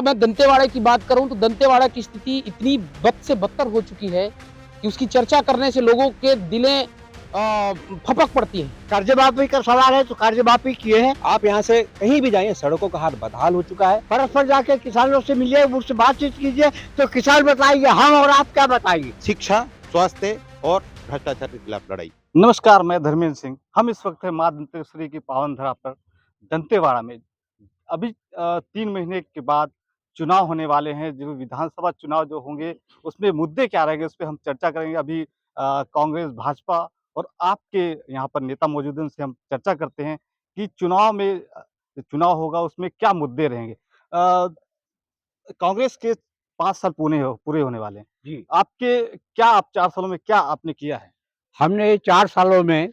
मैं दंतेवाड़ा की बात करूं तो दंतेवाड़ा की स्थिति इतनी बद से बदतर हो चुकी है कि उसकी चर्चा करने से लोगों के दिलें फपक पड़ती हैं। कर्ज माफी का सवाल है तो कर्ज माफी किए हैं। आप यहाँ से कहीं भी जाइए, सड़कों का हाल बदहाल हो चुका है। परस्पर जाके किसानों से मिलिए, उनसे बातचीत कीजिए तो किसान बताएंगे, हम और आप क्या बताएंगे। शिक्षा, स्वास्थ्य और भ्रष्टाचार के खिलाफ लड़ाई। नमस्कार, मैं धर्मेंद्र सिंह। हम इस वक्त है माँ दंतेश्वरी की पावन धरा पर दंतेवाड़ा में। अभी 3 महीने के बाद चुनाव होने वाले हैं। जो विधानसभा चुनाव जो होंगे उसमें मुद्दे क्या रहेंगे, उस पर हम चर्चा करेंगे। अभी कांग्रेस, भाजपा और आपके यहाँ पर नेता मौजूद हैं, उनसे हम चर्चा करते हैं कि चुनाव में चुनाव होगा उसमें क्या मुद्दे रहेंगे। कांग्रेस के 5 साल पूरे होने वाले हैं जी, आपके। क्या आप 4 सालों में क्या आपने किया है? हमने 4 सालों में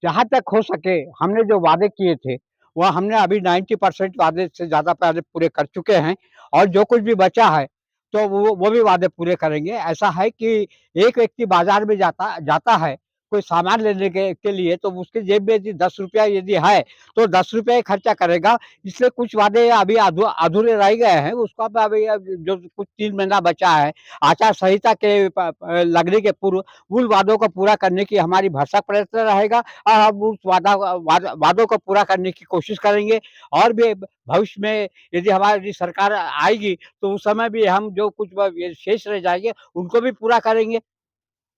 जहाँ तक हो सके हमने जो वादे किए थे वह हमने अभी 90% वादे से ज़्यादा वादे पूरे कर चुके हैं। और जो कुछ भी बचा है तो वो भी वादे पूरे करेंगे। ऐसा है कि एक व्यक्ति बाजार में जाता जाता है कोई सामान लेने के लिए, तो उसकी जेब में यदि 10 रुपया यदि है तो 10 रुपये खर्चा करेगा। इसलिए कुछ वादे अभी अधूरे रह गए हैं। उसको अभी जो कुछ 3 महीना बचा है आचार संहिता के लगने के पूर्व उन वादों को पूरा करने की हमारी भरसक प्रयत्न रहेगा। और हम उस वादों को पूरा करने की कोशिश करेंगे। और भी भविष्य में यदि हमारी सरकार आएगी तो उस समय भी हम जो कुछ ये शेष रह जाएंगे उनको भी पूरा करेंगे।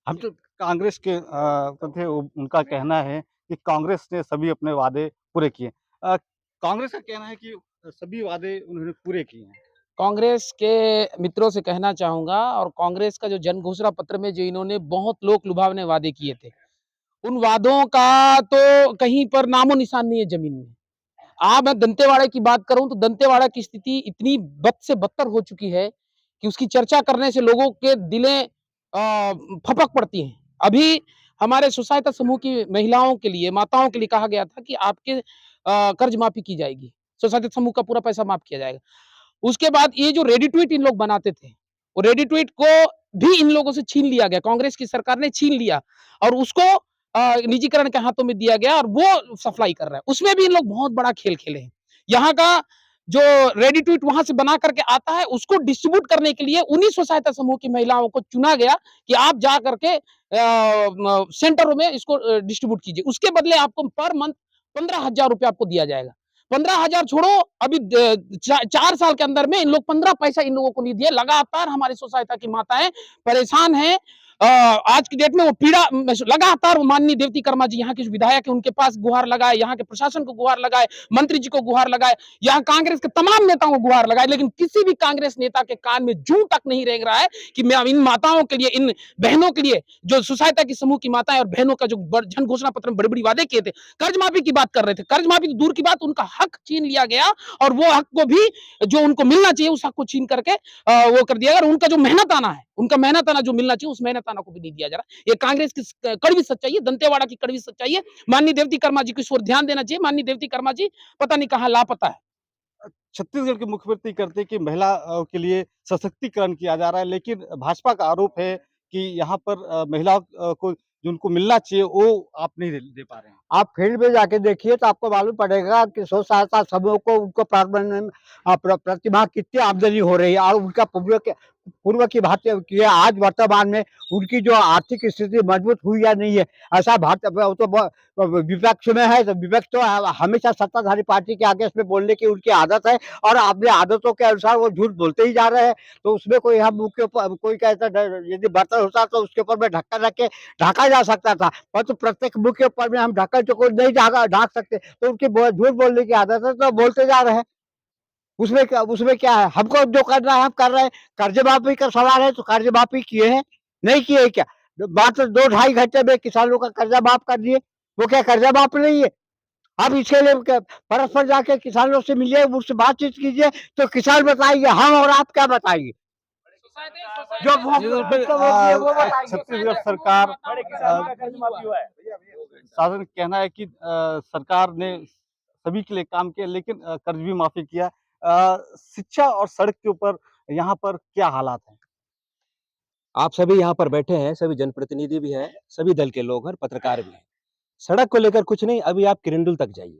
हम तो कांग्रेस के तो थे, उनका कहना है कि कांग्रेस ने सभी अपने वादे पूरे किए। कांग्रेस का कहना है कि सभी वादे उन्होंने पूरे किए हैं। कांग्रेस के मित्रों से कहना चाहूंगा और कांग्रेस का जो जन घोषणा पत्र में जो इन्होंने बहुत लोक लुभावने वादे किए थे, उन वादों का तो कहीं पर नामो निशान नहीं है जमीन में। मैं दंतेवाड़ा की बात करूं तो दंतेवाड़ा की स्थिति इतनी बद से बदतर हो चुकी है कि उसकी चर्चा करने से लोगों के दिलें फपक पड़ती हैं। अभी हमारे स्वसहायता समूह की महिलाओं के लिए, माताओं के लिए कहा गया था कि आपके कर्ज माफी की जाएगी, स्वसहायता समूह का पूरा पैसा माफ किया जाएगा। उसके बाद ये जो रेडी ट्वीट इन लोग बनाते थे, वो रेडी ट्वीट को भी इन लोगों से छीन लिया गया, कांग्रेस की सरकार ने छीन लिया और उसको निजीकरण के हाथों में दिया गया और वो सप्लाई कर रहा है। उसमें भी इन लोग बहुत बड़ा खेल खेले हैं। यहाँ का जो रेडी ट्वीट वहां से बना करके आता है उसको डिस्ट्रीब्यूट करने के लिए उन्हीं स्व सहायता समूह की महिलाओं को चुना गया कि आप जा करके सेंटरों में इसको डिस्ट्रीब्यूट कीजिए। उसके बदले आपको पर मंथ 15,000 रुपया आपको दिया जाएगा। 15,000 छोड़ो, अभी 4 साल के अंदर में इन लोग 15 पैसा इन लोगों को नहीं दिए। लगातार हमारी स्व सहायता की माताएं परेशान हैं। आज की डेट में वो पीड़ा लगातार वो माननीय देवती कर्मा जी यहाँ के विधायक है, उनके पास गुहार लगाए, यहाँ के प्रशासन को गुहार लगाए, मंत्री जी को गुहार लगाए, यहाँ कांग्रेस के तमाम नेताओं को गुहार लगाए, लेकिन किसी भी कांग्रेस नेता के कान में जूं तक नहीं रेंग रहा है कि मैं इन माताओं के लिए, इन बहनों के लिए, जो सुसायता की समूह की माताएं और बहनों का जो जन घोषणा पत्र में बड़ी बड़ी वादे किए थे, कर्ज माफी की बात कर रहे थे, कर्ज माफी तो दूर की बात, उनका हक छीन लिया गया और वो हक को भी जो उनको मिलना चाहिए उस हक को छीन करके वो कर दिया। अगर उनका जो मेहनत आना है, उनका मेहनत आना जो मिलना चाहिए उस मेहनत आना को भी नहीं दिया जा रहा। ये कांग्रेस की कड़वी सच्चाई है, दंतेवाड़ा की कड़वी सच्चाई है। माननीय देवती कर्मा जी को इस ओर ध्यान देना चाहिए। माननीय देवती कर्मा जी पता नहीं कहाँ लापता है। छत्तीसगढ़ के मुख्यमंत्री करते कि महिला के लिए सशक्तिकरण किया जा रहा है, लेकिन भाजपा का आरोप है कि यहाँ पर महिलाओं को जो उनको मिलना चाहिए वो आप नहीं दे पा रहे हैं। आप फील्ड में जाके देखिए तो आपको मालूम पड़ेगा कि स्व सहायता समूह को उनको प्रतिमाह कितनी आमदनी हो रही है। और उनका पूर्व की बात की है, आज वर्तमान में उनकी जो आर्थिक स्थिति मजबूत हुई या नहीं है, ऐसा विपक्ष में है। तो विपक्ष तो हमेशा सत्ताधारी पार्टी के आगे इसमें बोलने की उनकी आदत है और अपने आदतों के अनुसार वो झूठ बोलते ही जा रहे हैं। तो उसमें कोई हम मुंह के ऊपर कोई कहता यदि बर्तन होता तो उसके ऊपर में ढक्कन रख के ढका जा सकता था, परंतु प्रत्येक मुंह के ऊपर में हम ढक्कन को नहीं ढाक सकते। तो उनकी झूठ बोलने की आदत है तो बोलते जा रहे हैं। उसमें क्या है, हमको जो करना है हम कर रहे हैं। कर्ज माफी का सवाल है तो कर्ज माफी किए हैं, नहीं किए क्या? मात्र 2 ढाई घंटे में किसानों का कर्जा माफ कर दिए। वो क्या कर्जा माफ नहीं है? आप इसके लिए परस्पर जाके किसानों से मिलिए, उनसे बातचीत कीजिए तो किसान बताएंगे, हम और आप क्या बताएंगे। जो वो बताएंगे। छत्तीसगढ़ सरकार शासन का कहना है कि सरकार ने सभी के लिए काम किया, लेकिन कर्ज भी माफी किया। शिक्षा और सड़क के ऊपर यहाँ पर क्या हालात हैं? आप सभी यहाँ पर बैठे हैं, सभी जनप्रतिनिधि भी हैं, सभी दल के लोग हैं, पत्रकार भी हैं। सड़क को लेकर कुछ नहीं, अभी आप किरंदुल तक जाइए।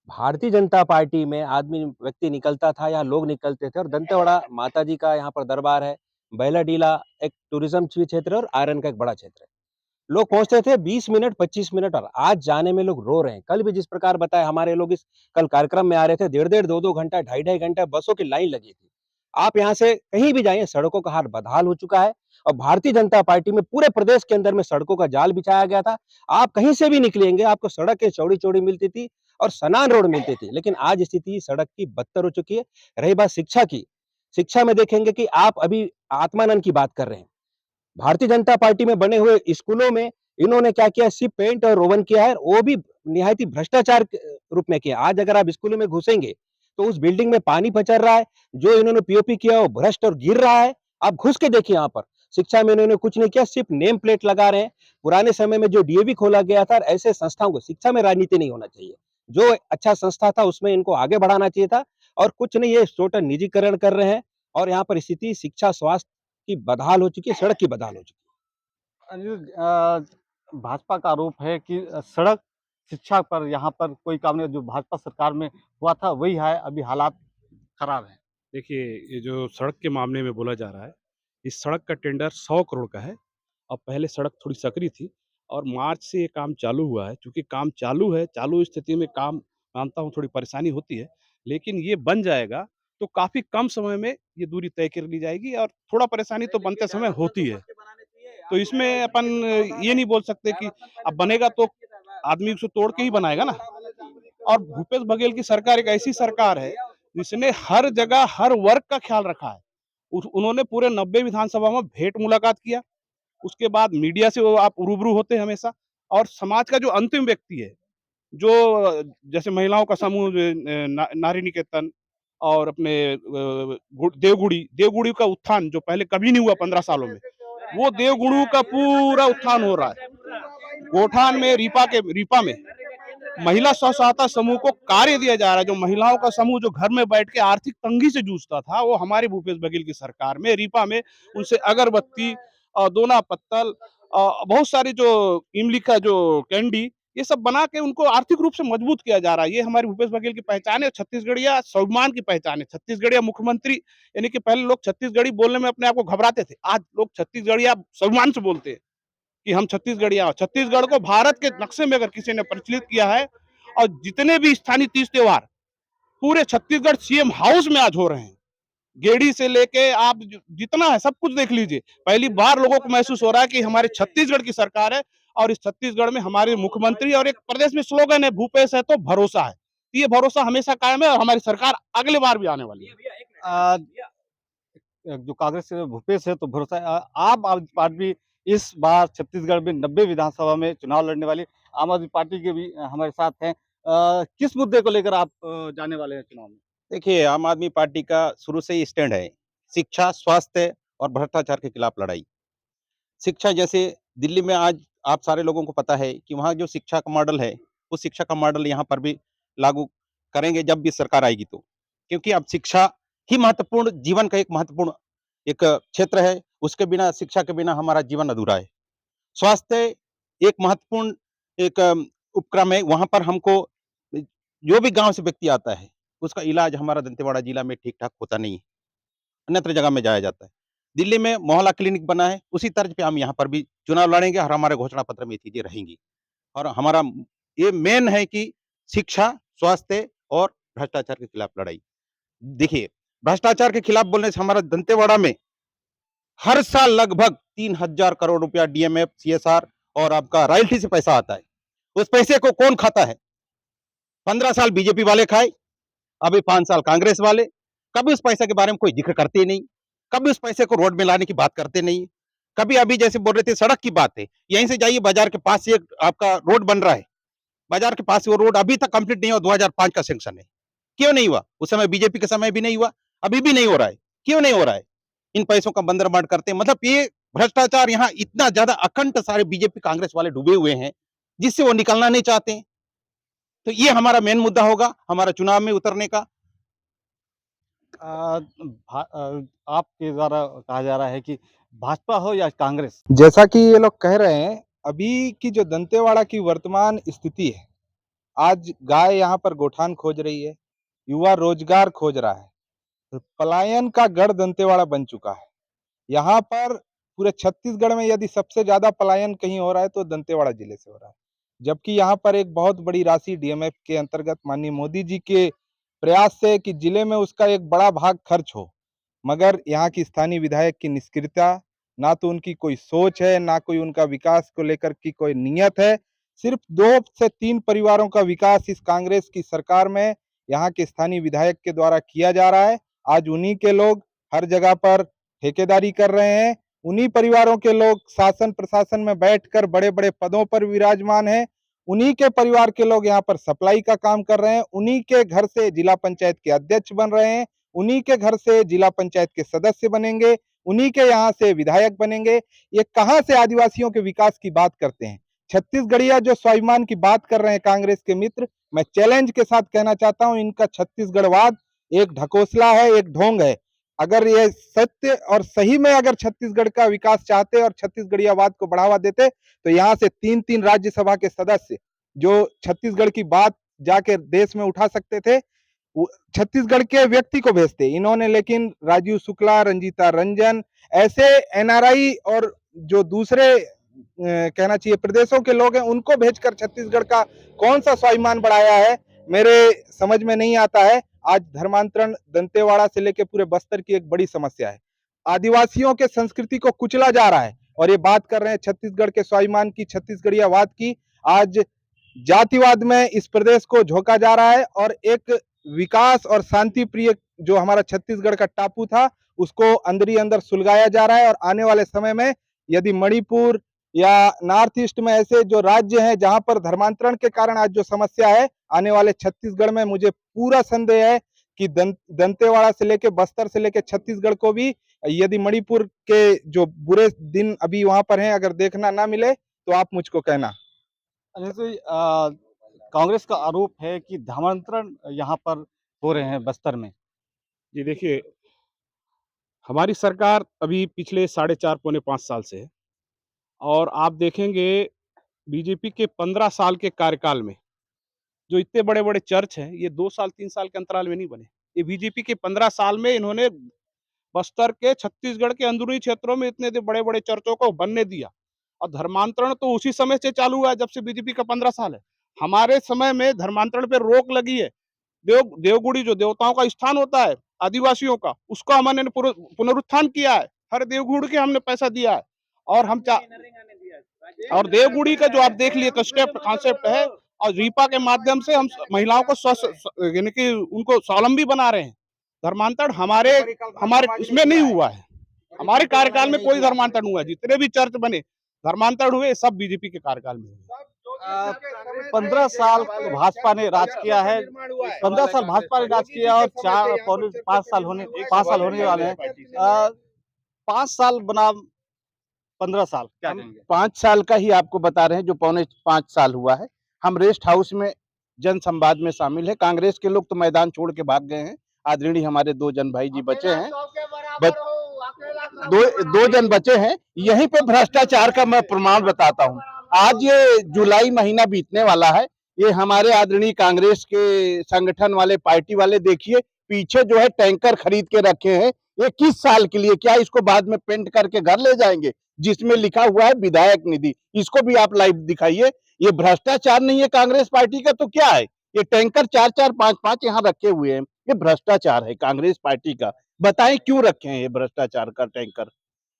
भारतीय जनता पार्टी में आदमी व्यक्ति निकलता था या लोग निकलते थे और दंतेवाड़ा माता जी का यहाँ पर दरबार है। बैलाडीला एक टूरिज़्म क्षेत्र है और आयरन का एक बड़ा क्षेत्र है। लोग पहुँचते थे 20 मिनट, 25 मिनट और आज जाने में लोग रो रहे हैं। कल भी जिस प्रकार बताया हमारे लोग इस कल कार्यक्रम में आ रहे थे, डेढ़-डेढ़, 2-2 घंटा, ढाई-ढाई घंटा बसों की लाइन लगी थी। आप यहाँ से कहीं भी जाइए, सड़कों का हाल बदहाल हो चुका है और भारतीय जनता पार्टी में पूरे प्रदेश के अंदर में सड़कों का जाल बिछाया गया था। आप कहीं से भी निकलेंगे, आपको सड़कें चौड़ी-चौड़ी मिलती थी और सनान रोड मिलती थी। लेकिन आज स्थिति सड़क की बदतर हो चुकी है। रही बात शिक्षा की, शिक्षा में देखेंगे कि आप अभी आत्मानंद की बात कर रहे हैं। भारतीय जनता पार्टी में बने हुए स्कूलों में इन्होंने क्या किया, सिर्फ पेंट और रोगन किया है, वो भी निहायती भ्रष्टाचार के रूप में किया। आज अगर आप स्कूलों में घुसेंगे, तो उस बिल्डिंग में पानी पचर रहा है, जो इन्होंने पीओपी किया वो भ्रष्ट और गिर रहा है। आप घुस के देखिए यहाँ पर, शिक्षा में इन्होंने कुछ नहीं किया, सिर्फ नेम प्लेट लगा रहे हैं। पुराने समय में जो डीएवी खोला गया था, ऐसे संस्थाओं को शिक्षा में राजनीति नहीं होना चाहिए। जो अच्छा संस्था था उसमें इनको आगे बढ़ाना चाहिए था और कुछ नहीं, ये टोटल निजीकरण कर रहे हैं और यहाँ पर स्थिति शिक्षा, स्वास्थ्य की बदहाल हो चुकी है, सड़क की बदहाल हो चुकी है। अनिल, भाजपा का आरोप है कि सड़क, शिक्षा पर यहाँ पर कोई काम नहीं, जो भाजपा सरकार में हुआ था वही है, अभी हालात खराब हैं। देखिए, ये जो सड़क के मामले में बोला जा रहा है, इस सड़क का टेंडर 100 करोड़ का है। अब पहले सड़क थोड़ी सकरी थी और मार्च से ये काम चालू हुआ है। चूँकि काम चालू है, चालू स्थिति में काम मानता हूँ थोड़ी परेशानी होती है, लेकिन ये बन जाएगा तो काफ़ी कम समय में ये दूरी तय कर ली जाएगी और थोड़ा परेशानी तो बनते समय होती है। तो इसमें अपन ये नहीं बोल सकते कि अब बनेगा तो आदमी उसको तोड़ के ही बनाएगा ना। और भूपेश बघेल की सरकार एक ऐसी सरकार है जिसने हर जगह हर वर्ग का ख्याल रखा है। उन्होंने पूरे 90 विधानसभा में भेंट मुलाकात किया। उसके बाद मीडिया से वो आप रूबरू होते हैं हमेशा और समाज का जो अंतिम व्यक्ति है, जो जैसे महिलाओं का समूह नारी निकेतन और अपने देवगुड़ी का उत्थान जो पहले कभी नहीं हुआ 15 सालों में, वो देवगुरु का पूरा उत्थान हो रहा है। गोठान में रीपा में महिला स्व सहायता समूह को कार्य दिया जा रहा है। जो महिलाओं का समूह जो घर में बैठ के आर्थिक तंगी से जूझता था, वो हमारे भूपेश बघेल की सरकार में रीपा में उनसे अगरबत्ती, दोना पत्तल, बहुत सारी जो इमली का जो कैंडी, ये सब बना के उनको आर्थिक रूप से मजबूत किया जा रहा है। ये हमारे भूपेश बघेल की पहचान है, छत्तीसगढ़िया स्वाभिमान की पहचान है। छत्तीसगढ़िया मुख्यमंत्री, यानी कि पहले लोग छत्तीसगढ़ी बोलने में अपने आप को घबराते थे, आज लोग छत्तीसगढ़िया स्वाभिमान से बोलते हैं कि हम छत्तीसगढ़िया। छत्तीसगढ़ को भारत के नक्शे में अगर किसी ने प्रचलित किया है और जितने भी स्थानीय तीज त्योहार पूरे छत्तीसगढ़ सीएम हाउस में आज हो रहे हैं। गेड़ी से लेके आप जितना है सब कुछ देख लीजिए। पहली बार लोगों को महसूस हो रहा है कि हमारे छत्तीसगढ़ की सरकार है और इस छत्तीसगढ़ में हमारे मुख्यमंत्री, और एक प्रदेश में स्लोगन है, भूपेश है तो भरोसा है। ये भरोसा हमेशा कायम है और हमारी सरकार अगले बार भी आने वाली है। अ, जो कांग्रेस से भूपेश है तो भरोसा है। आम आदमी पार्टी इस बार छत्तीसगढ़ में 90 विधानसभा में चुनाव लड़ने वाली आम आदमी पार्टी के भी हमारे साथ हैं। किस मुद्दे को लेकर आप जाने वाले हैं चुनाव में? देखिए, आम आदमी पार्टी का शुरू से ही स्टैंड है, शिक्षा, स्वास्थ्य और भ्रष्टाचार के खिलाफ लड़ाई। शिक्षा जैसे दिल्ली में आज आप सारे लोगों को पता है कि वहाँ जो शिक्षा का मॉडल है, उस शिक्षा का मॉडल यहाँ पर भी लागू करेंगे जब भी सरकार आएगी तो। क्योंकि अब शिक्षा ही महत्वपूर्ण, जीवन का एक महत्वपूर्ण एक क्षेत्र है, उसके बिना, शिक्षा के बिना हमारा जीवन अधूरा है। स्वास्थ्य एक महत्वपूर्ण एक उपक्रम है, वहाँ पर हमको जो भी गाँव से व्यक्ति आता है, उसका इलाज हमारा दंतेवाड़ा जिला में ठीक-ठाक होता नहीं है, अन्यत्र जगह में जाया जाता है। दिल्ली में मोहल्ला क्लिनिक बना है, उसी तर्ज पे हम यहाँ पर भी चुनाव लड़ेंगे और हमारे घोषणा पत्र में ये चीज़ें रहेंगी। और हमारा ये मेन है कि शिक्षा, स्वास्थ्य और भ्रष्टाचार के खिलाफ लड़ाई। देखिए, भ्रष्टाचार के खिलाफ बोलने से हमारा दंतेवाड़ा में हर साल लगभग 3,000 करोड़ रुपया डीएमएफ, सीएसआर और आपका रॉयल्टी से पैसा आता है। उस पैसे को कौन खाता है? 15 साल बीजेपी वाले खाए, अभी 5 साल कांग्रेस वाले। कभी उस पैसे के बारे में कोई जिक्र करते ही नहीं, कभी उस पैसे को रोड में लाने की बात करते नहीं। कभी अभी जैसे बोल रहे थे सड़क की बात है, यहीं से जाइए, बाजार के पास से एक आपका रोड बन रहा है, बाजार के पास से वो रोड अभी तक कंप्लीट नहीं हुआ, 2005 का सैंक्शन है। क्यों नहीं हुआ? उस समय बीजेपी के समय भी नहीं हुआ, अभी भी नहीं हो रहा है। क्यों नहीं हो रहा है? इन पैसों का बंदरबांट करते हैं। मतलब ये भ्रष्टाचार यहाँ इतना ज्यादा अखंड सारे बीजेपी कांग्रेस वाले डूबे हुए हैं, जिससे वो निकलना नहीं चाहते हैं। तो ये हमारा मेन मुद्दा होगा हमारा चुनाव में उतरने का। आपके द्वारा कहा जा रहा है कि भाजपा हो या कांग्रेस? जैसा कि ये लोग कह रहे हैं, अभी की जो दंतेवाड़ा की वर्तमान स्थिति है, आज गाय यहाँ पर गोठान खोज रही है, युवा रोजगार खोज रहा है, पलायन का गढ़ दंतेवाड़ा बन चुका है। यहाँ पर पूरे छत्तीसगढ़ में यदि सबसे ज्यादा पलायन कहीं हो रहा है तो दंतेवाड़ा जिले से हो रहा है, जबकि यहाँ पर एक बहुत बड़ी राशि डीएमएफ के अंतर्गत माननीय मोदी जी के प्रयास से कि जिले में उसका एक बड़ा भाग खर्च हो, मगर यहाँ की स्थानीय विधायक की निष्क्रियता, ना तो उनकी कोई सोच है, ना कोई उनका विकास को लेकर की कोई नियत है। सिर्फ 2 से 3 परिवारों का विकास इस कांग्रेस की सरकार में यहाँ के स्थानीय विधायक के द्वारा किया जा रहा है। आज उन्हीं के लोग हर जगह पर ठेकेदारी कर रहे हैं, उन्हीं परिवारों के लोग शासन प्रशासन में बैठकर बड़े-बड़े पदों पर विराजमान हैं, उन्हीं के परिवार के लोग यहाँ पर सप्लाई का काम कर रहे हैं, उन्हीं के घर से जिला पंचायत के अध्यक्ष बन रहे हैं, उन्हीं के घर से जिला पंचायत के सदस्य बनेंगे, उन्हीं के यहाँ से विधायक बनेंगे। ये कहाँ से आदिवासियों के विकास की बात करते हैं? छत्तीसगढ़िया जो स्वाभिमान की बात कर रहे हैं कांग्रेस के मित्र, मैं चैलेंज के साथ कहना चाहता हूं, इनका छत्तीसगढ़वाद एक ढकोसला है, एक ढोंग है। अगर ये सत्य और सही में अगर छत्तीसगढ़ का विकास चाहते और छत्तीसगढ़ियावाद को बढ़ावा देते तो यहाँ से 3-3 राज्यसभा के सदस्य जो छत्तीसगढ़ की बात जाके देश में उठा सकते थे, छत्तीसगढ़ के व्यक्ति को भेजते। इन्होंने लेकिन राजीव शुक्ला, रंजीता रंजन ऐसे एनआरआई और जो दूसरे कहना चाहिए प्रदेशों के लोग हैं उनको भेजकर छत्तीसगढ़ का कौन सा स्वाभिमान बढ़ाया है, मेरे समझ में नहीं आता है। आज धर्मांतरण दंतेवाड़ा से लेकर पूरे बस्तर की एक बड़ी समस्या है। आदिवासियों के संस्कृति को कुचला जा रहा है और ये बात कर रहे हैं छत्तीसगढ़ के स्वाभिमान की, छत्तीसगढ़ियावाद की। आज जातिवाद में इस प्रदेश को झोंका जा रहा है और एक विकास और शांति प्रिय जो हमारा छत्तीसगढ़ का टापू था उसको अंदर ही अंदर सुलगाया जा रहा है। और आने वाले समय में यदि मणिपुर या नॉर्थ ईस्ट में ऐसे जो राज्य हैं जहां पर धर्मांतरण के कारण आज जो समस्या है, आने वाले छत्तीसगढ़ में मुझे पूरा संदेह है कि दंतेवाड़ा से लेके बस्तर से लेके छत्तीसगढ़ को भी यदि मणिपुर के जो बुरे दिन अभी वहां पर हैं अगर देखना ना मिले तो आप मुझको कहना। जैसे कांग्रेस का आरोप है कि धर्मांतरण यहाँ पर हो रहे हैं बस्तर में। जी देखिए, हमारी सरकार अभी पिछले 4.5 पौने 5 साल से है और आप देखेंगे बीजेपी के 15 साल के कार्यकाल में जो इतने बड़े-बड़े चर्च हैं, ये 2 साल 3 साल के अंतराल में नहीं बने। ये बीजेपी के 15 साल में इन्होंने बस्तर के, छत्तीसगढ़ के अंदरूनी क्षेत्रों में इतने बड़े-बड़े चर्चों को बनने दिया और धर्मांतरण तो उसी समय से चालू हुआ है जब से बीजेपी का 15 साल है। हमारे समय में धर्मांतरण पे रोक लगी है। देवगुड़ी जो देवताओं का स्थान होता है आदिवासियों का, उसका हमने पुनरुत्थान किया है। हर देवगुड़ी के हमने पैसा दिया है और हम और देवगुड़ी का जो आप देख लिए कांसेप्ट है और रीपा के माध्यम से हम महिलाओं को यानी कि उनको स्वावलंबी बना रहे हैं। धर्मांतरण हमारे इसमें नहीं हुआ है। हमारे कार्यकाल में कोई धर्मांतरण हुआ है। जितने भी चर्च बने धर्मांतरण हुए सब बीजेपी के कार्यकाल में हुए। 15 साल भाजपा ने राज किया है, 15 साल भाजपा ने राज किया और 5 साल होने वाले हैं। 5 साल बनाम 15 साल क्या कहेंगे? 5 साल का ही आपको बता रहे हैं जो पौने 5 साल हुआ है। हम रेस्ट हाउस में जन संवाद में शामिल है। कांग्रेस के लोग तो मैदान छोड़ के भाग गए हैं। आदरणीय हमारे 2 जन भाई जी बचे हैं, दो जन बचे हैं। यहीं पे भ्रष्टाचार का मैं प्रमाण बताता हूँ। आज ये जुलाई महीना बीतने वाला है, ये हमारे आदरणीय कांग्रेस के संगठन वाले, पार्टी वाले देखिए पीछे जो है टैंकर खरीद के रखे हैं। ये किस साल के लिए? क्या इसको बाद में पेंट करके घर ले जाएंगे जिसमें लिखा हुआ है विधायक निधि? इसको भी आप लाइव दिखाइए। ये भ्रष्टाचार नहीं है कांग्रेस पार्टी का तो क्या है? ये टैंकर 4-4 5-5 यहाँ रखे हुए हैं, ये भ्रष्टाचार है कांग्रेस पार्टी का। बताएं क्यों रखे हैं ये भ्रष्टाचार का टैंकर?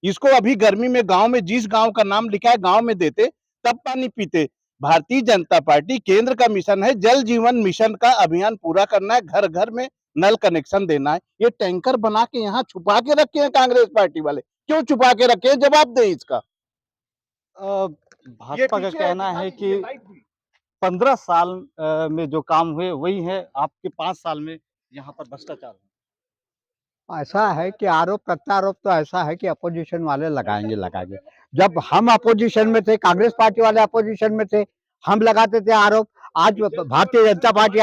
इसको अभी गर्मी में गांव में जिस गांव का नाम लिखा है गांव में देते तब पानी पीते। भारतीय जनता पार्टी केंद्र का मिशन है जल जीवन मिशन का अभियान पूरा करना है, घर घर में नल कनेक्शन देना है। ये टैंकर बना के यहाँ छुपा के रखे हैं कांग्रेस पार्टी वाले। क्यों छुपा के रखे हैं? जवाब दे इसका। भाजपा का कहना है कि 15 साल में जो काम हुए वही है, आपके 5 साल में यहाँ पर भ्रष्टाचार है। ऐसा है कि आरोप प्रत्यारोप तो ऐसा है कि अपोजिशन वाले लगाएंगे। जब हम अपोजिशन में थे, कांग्रेस पार्टी वाले अपोजिशन में थे, हम लगाते थे आरोप। आज भारतीय जनता पार्टी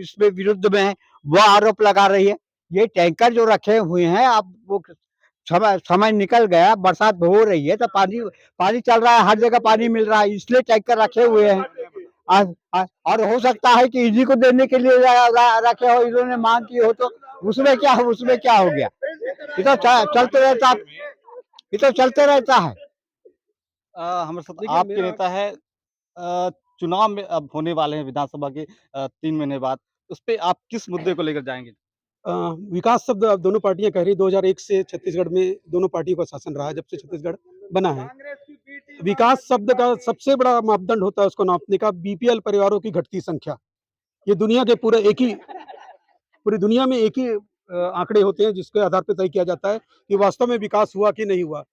इसमें विरुद्ध में है, वो आरोप लगा रही है। ये टैंकर जो रखे हुए हैं, अब वो समय निकल गया, बरसात हो रही है तो पानी चल रहा है, हर जगह पानी मिल रहा है, इसलिए टैंकर रखे हुए हैं। और हो सकता है कि इन्हीं को देने के लिए रखे हो, इन्होंने मांग की हो, तो उसमें क्या हो गया? ये तो चलते रहता, ये तो चलते रहता है। हमारे साथ आपके नेता है, चुनाव में अब होने वाले हैं विधानसभा के 3 महीने बाद, उस पे आप किस मुद्दे को लेकर जाएँगे? अ, विकास शब्द अब दोनों पार्टियां कह रही 2001 से छत्तीसगढ़ में दोनों पार्टियों का शासन रहा है जब से छत्तीसगढ़ बना है। विकास शब्द का सबसे बड़ा मापदंड होता है उसको नापने का बीपीएल परिवारों की घटती संख्या। ये दुनिया के पूरी दुनिया में एक ही आंकड़े होते हैं जिसके आधार पर तय किया जाता है कि वास्तव में विकास हुआ कि नहीं हुआ।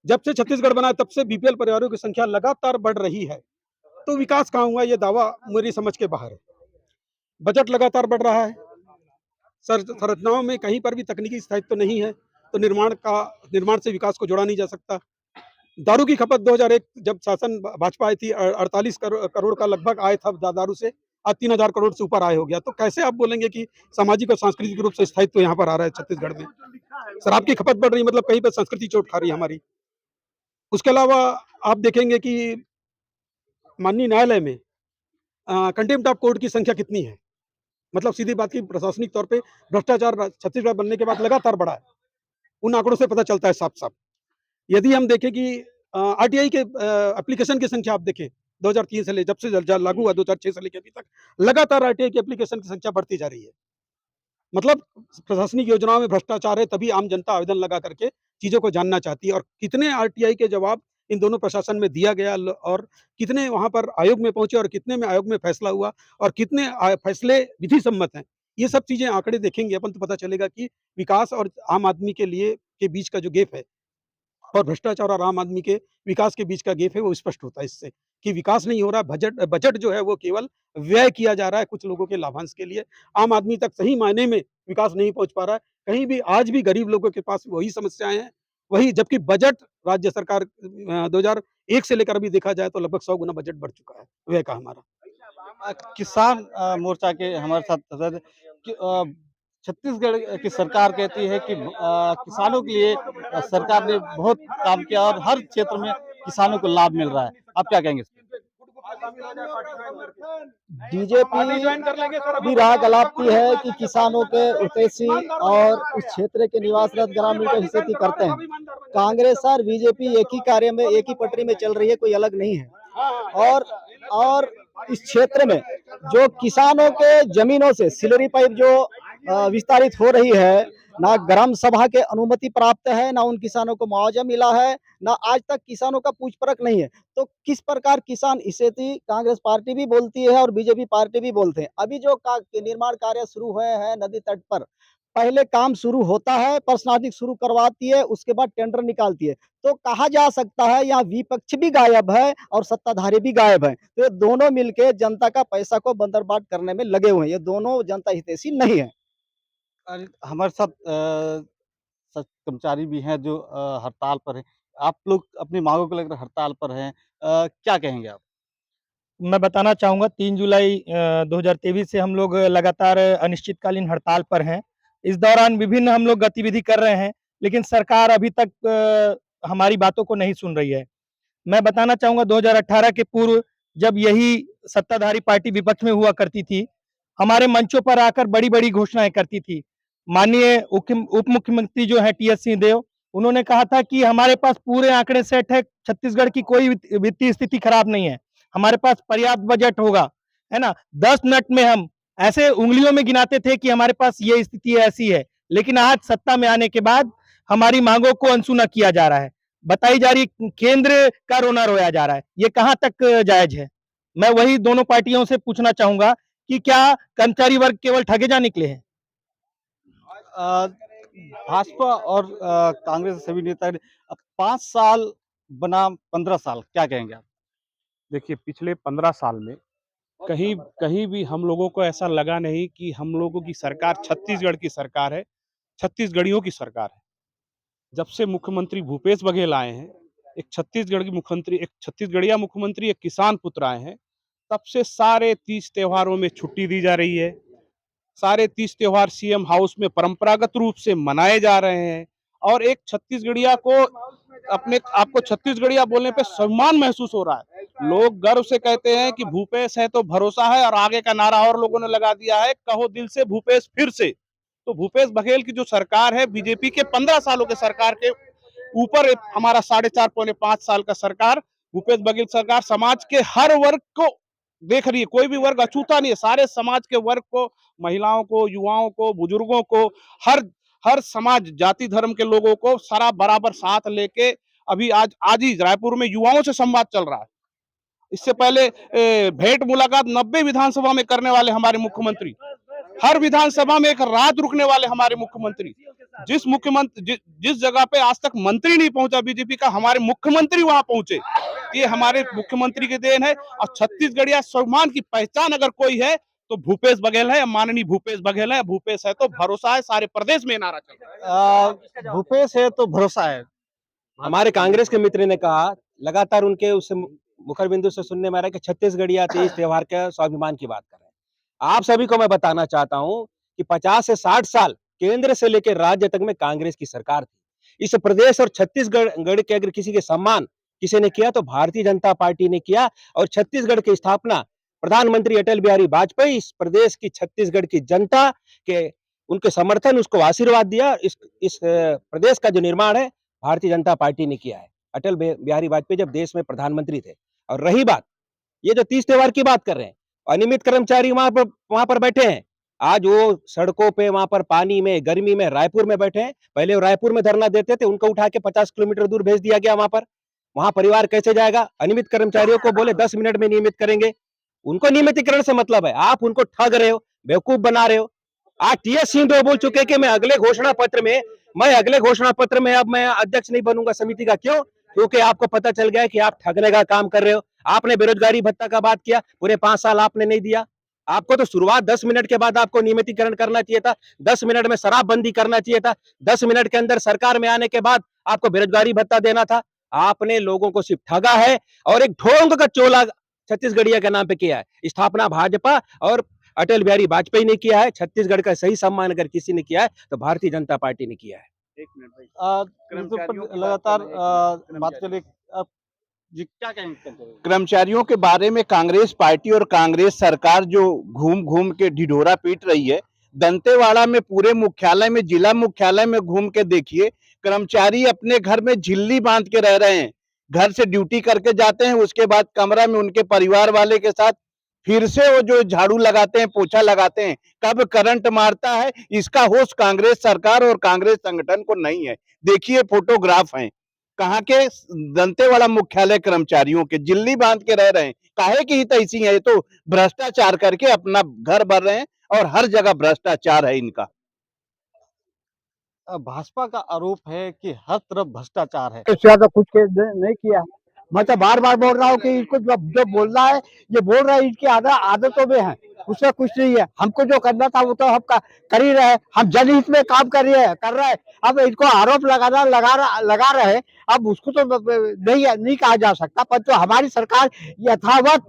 जब से छत्तीसगढ़ बना है तब से बीपीएल परिवारों की संख्या लगातार बढ़ रही है। तो विकास कहाँ हुआ ये दावा मेरी समझ के बाहर है। बजट लगातार बढ़ रहा है। संरचनाओं में कहीं पर भी तकनीकी स्थायित्व तो नहीं है, तो निर्माण से विकास को जोड़ा नहीं जा सकता। दारू की खपत 2001 जब शासन भाजपा आई थी 48 करोड़ का लगभग आय था दारू से, आज 3000 करोड़ से ऊपर आय हो गया। तो कैसे आप बोलेंगे कि सामाजिक और सांस्कृतिक रूप से स्थायित्व यहाँ पर आ रहा है छत्तीसगढ़ में? शराब की खपत बढ़ रही, मतलब कहीं पर संस्कृति चोट खा रही है हमारी। उसके अलावा आप देखेंगे कि माननीय न्यायालय में कंटेम्प्ट ऑफ कोर्ट की संख्या कितनी है। मतलब सीधी बात की प्रशासनिक तौर पे भ्रष्टाचार छत्तीसगढ़ बनने के बाद लगातार बढ़ा है। उन आंकड़ों से पता चलता है साफ-साफ। यदि हम देखें कि आरटीआई के एप्लीकेशन की संख्या आप देखें 2003 से जब से लागू हुआ 2006 से लेकर अभी तक लगातार आरटीआई की एप्लीकेशन की संख्या बढ़ती जा रही है। मतलब प्रशासनिक योजनाओं में भ्रष्टाचार है, तभी आम जनता आवेदन लगा करके चीज़ों को जानना चाहती है। और कितने आरटीआई के जवाब इन दोनों प्रशासन में दिया गया और कितने वहाँ पर आयोग में पहुँचे और कितने में आयोग में फैसला हुआ और कितने फैसले विधि सम्मत हैं। ये सब चीज़ें आंकड़े देखेंगे अपन तो पता चलेगा कि विकास और आम आदमी के बीच का जो गैप है और भ्रष्टाचार और आम आदमी के विकास के बीच का गैप है वो स्पष्ट होता है इससे कि विकास नहीं हो रहा। बजट जो है वो केवल व्यय किया जा रहा है कुछ लोगों के लाभांश के लिए। आम आदमी तक सही मायने में विकास नहीं पहुंच पा रहा है। कहीं भी आज भी गरीब लोगों के पास वही समस्याएं हैं, वही, जबकि बजट राज्य सरकार 2001 से लेकर अभी देखा जाए तो लगभग 100 गुना बजट बढ़ चुका है व्यय का हमारा। किसान मोर्चा के हमारे साथ सदस्य छत्तीसगढ़ की सरकार कहती है कि किसानों के लिए सरकार ने बहुत काम किया और हर क्षेत्र में किसानों को लाभ मिल रहा है। आप क्या कहेंगे इस पे? बीजेपी भी राह गलाती है कि किसानों के हितैषी और उस क्षेत्र के निवासरत ग्रामीण के हितैषी करते हैं। कांग्रेस और बीजेपी एक ही कार्य में, एक ही पटरी में चल रही है, कोई अलग नहीं है। और इस क्षेत्र में जो किसानों के जमीनों से सिलरी पाइप जो विस्तारित हो रही है, ना ग्राम सभा के अनुमति प्राप्त है, ना उन किसानों को मुआवजा मिला है, ना आज तक किसानों का पूछ परख नहीं है। तो किस प्रकार किसान हितैषी कांग्रेस पार्टी भी बोलती है और बीजेपी पार्टी भी बोलते हैं। अभी जो निर्माण कार्य शुरू हुए हैं नदी तट पर, पहले काम शुरू होता है, प्रशासनिक शुरू करवाती है, उसके बाद टेंडर निकालती है। तो कहा जा सकता है यहाँ विपक्ष भी गायब है और सत्ताधारी भी गायब है। तो ये दोनों मिलके जनता का पैसा को बंदरबाट करने में लगे हुए हैं। ये दोनों जनता हितैषी नहीं है। हमारे साथ कर्मचारी भी हैं जो हड़ताल पर हैं। आप लोग अपनी मांगों को लेकर हड़ताल पर हैं। क्या कहेंगे आप? मैं बताना चाहूँगा 3 जुलाई 2023 से हम लोग लगातार अनिश्चितकालीन हड़ताल पर हैं। इस दौरान विभिन्न हम लोग गतिविधि कर रहे हैं, लेकिन सरकार अभी तक हमारी बातों को नहीं सुन रही है। मैं बताना चाहूँगा 2018 के पूर्व जब यही सत्ताधारी पार्टी विपक्ष में हुआ करती थी, हमारे मंचों पर आकर बड़ी-बड़ी घोषणाएँ करती थी। माननीय उप मुख्यमंत्री जो हैं टीएस सिंहदेव, उन्होंने कहा था कि हमारे पास पूरे आंकड़े सेट है, छत्तीसगढ़ की कोई वित्तीय स्थिति खराब नहीं है। हमारे पास पर्याप्त बजट होगा, है ना? 10 मिनट में हम ऐसे उँगलियों में गिनाते थे कि हमारे पास ये स्थिति ऐसी है, लेकिन आज सत्ता में आने के बाद हमारी मांगों को अनसुना किया जा रहा है। बताई जा रही केंद्र का रोना रोया जा रहा है। ये कहाँ तक जायज़ है? मैं वही दोनों पार्टियों से पूछना चाहूँगा कि क्या कर्मचारी वर्ग केवल ठगे जा निकले हैं? भाजपा और कांग्रेस के सभी नेता 5 साल बनाम 15 साल, क्या कहेंगे आप? देखिए, पिछले 15 साल में कहीं कहीं भी हम लोगों को ऐसा लगा नहीं कि हम लोगों की सरकार छत्तीसगढ़ की सरकार है, छत्तीसगढ़ियों की सरकार है। जब से मुख्यमंत्री भूपेश बघेल आए हैं, एक छत्तीसगढ़िया मुख्यमंत्री, एक किसान पुत्र आए हैं, तब से सारे 30 त्योहारों में छुट्टी दी जा रही है। सारे 30 त्योहार सीएम हाउस में परंपरागत रूप से मनाए जा रहे हैं और एक छत्तीसगढ़िया को अपने आपको छत्तीसगढ़िया बोलने पे सम्मान महसूस हो रहा है। लोग गर्व से कहते हैं कि भूपेश है तो भरोसा है, और आगे का नारा और लोगों ने लगा दिया है, कहो दिल से भूपेश फिर से। तो भूपेश बघेल की जो सरकार है, बीजेपी के 15 सालों के सरकार के ऊपर हमारा 4.5 पौने 5 साल का सरकार, भूपेश बघेल सरकार समाज के हर वर्ग को देख रही है। कोई भी वर्ग अछूता नहीं है, सारे समाज के वर्ग को, महिलाओं को, युवाओं को, बुजुर्गों को, हर समाज, जाति धर्म के लोगों को सारा बराबर साथ लेके अभी आज ही रायपुर में युवाओं से संवाद चल रहा है। इससे पहले भेंट मुलाकात 90 विधानसभा में करने वाले हमारे मुख्यमंत्री, हर विधानसभा में एक रात रुकने वाले हमारे मुख्यमंत्री, जिस जगह पे आज तक मंत्री नहीं पहुंचा बीजेपी का, हमारे मुख्यमंत्री वहां पहुंचे। ये हमारे मुख्यमंत्री की देन है। और छत्तीसगढ़िया स्वाभिमान की पहचान अगर कोई है तो भूपेश बघेल है, माननीय भूपेश बघेल है। भूपेश है तो भरोसा है, सारे प्रदेश में नारा चल रहा है। भूपेश है तो भरोसा है। हमारे कांग्रेस के मित्र ने कहा, लगातार उनके उस मुखर बिंदु से सुनने में आ रहा है कि छत्तीसगढ़िया तीज त्योहार के स्वाभिमान की बात कर रहे हैं। आप सभी को मैं बताना चाहता हूं कि 50 से 60 साल केंद्र से लेकर राज्य तक में कांग्रेस की सरकार थी। इस प्रदेश और छत्तीसगढ़ के अगर किसी के सम्मान किसी ने किया तो भारतीय जनता पार्टी ने किया। और छत्तीसगढ़ की स्थापना प्रधानमंत्री अटल बिहारी वाजपेयी इस प्रदेश की, छत्तीसगढ़ की जनता के उनके समर्थन, उसको आशीर्वाद दिया। इस प्रदेश का जो निर्माण है भारतीय जनता पार्टी ने किया है। अटल बिहारी वाजपेयी जब देश में प्रधानमंत्री थे। और रही बात ये जो तीज त्योहार की बात कर रहे हैं, अनियमित कर्मचारी वहां पर बैठे हैं। आज वो सड़कों पे, वहां पर पानी में, गर्मी में, रायपुर में बैठे हैं। पहले वो रायपुर में धरना देते थे, उनको उठा के 50 किलोमीटर दूर भेज दिया गया। वहां परिवार कैसे जाएगा? अनियमित कर्मचारियों को बोले 10 मिनट में नियमित करेंगे। उनको नियमितीकरण से मतलब है, आप उनको ठग रहे हो, बेवकूफ बना रहे हो। आज टीएस सिंहदेव बोल चुके कि मैं अगले घोषणा पत्र में अब मैं अध्यक्ष नहीं बनूंगा समिति का। क्यों? क्योंकि आपको पता चल गया है कि आप ठगने का काम कर रहे हो। आपने बेरोजगारी भत्ता का बात किया, पूरे 5 साल आपने नहीं दिया। आपको तो शुरुआत 10 मिनट के बाद आपको नियमितीकरण करना चाहिए था। 10 मिनट में शराबबंदी करना चाहिए था। 10 मिनट के अंदर सरकार में आने के बाद आपको बेरोजगारी भत्ता देना था। आपने लोगों को सिर्फ ठगा है और एक ढोंग का चोला छत्तीसगढ़िया के नाम पे किया है। स्थापना भाजपा और अटल बिहारी वाजपेयी ने किया है। छत्तीसगढ़ का सही सम्मान अगर किसी ने किया है तो भारतीय जनता पार्टी ने किया है। लगातार बात चले, जी क्या कहेंगे? कर्मचारियों के बारे में कांग्रेस पार्टी और कांग्रेस सरकार जो घूम घूम के ढिढोरा पीट रही है, दंतेवाड़ा में पूरे मुख्यालय में, जिला मुख्यालय में घूम के देखिए, कर्मचारी अपने घर में झिल्ली बांध के रह रहे हैं। घर से ड्यूटी करके जाते हैं, उसके बाद कमरा में उनके परिवार वाले के साथ फिर से वो जो झाड़ू लगाते हैं, पोछा लगाते हैं। कब करंट मारता है इसका होश कांग्रेस सरकार और कांग्रेस संगठन को नहीं है। देखिए फोटोग्राफ हैं, कहाँ के दंतेवाड़ा मुख्यालय कर्मचारियों के जिल्ली बांध के रह रहे हैं। काहे की हित ऐसी है? तो भ्रष्टाचार करके अपना घर भर रहे हैं और हर जगह भ्रष्टाचार है इनका। भाजपा का आरोप है कि हर तरफ भ्रष्टाचार है। इससे ज्यादा कुछ नहीं किया। मैं तो बार बार बोल रहा हूँ कि इसको जो बोल रहा है, ये बोल रहा है, इसकी आदतों में है, उससे कुछ नहीं है। हमको जो करना था वो तो हम कर ही रहे। हम जनहित में काम कर रहे हैं। अब इनको आरोप लगा रहे हैं, अब उसको तो नहीं कहा जा सकता। पर तो हमारी सरकार यथावत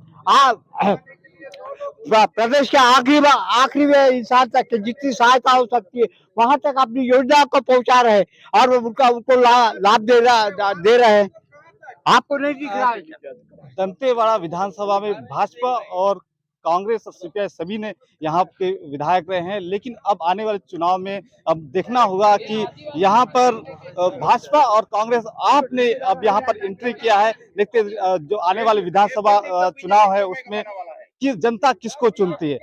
प्रदेश के आखिरी इंसान तक जितनी सहायता हो सकती है वहां तक अपनी योजना को पहुंचा रहे हैं और उनको लाभ दे रहे हैं। आपको नहीं दिख रहा है? दंतेवाड़ा विधानसभा में भाजपा और कांग्रेस और सीपीआई सभी ने यहाँ के विधायक रहे हैं, लेकिन अब आने वाले चुनाव में अब देखना होगा कि यहाँ पर भाजपा और कांग्रेस आपने अब यहाँ पर एंट्री किया है। देखते जो आने वाले विधानसभा चुनाव है उसमें कि जनता किसको चुनती है।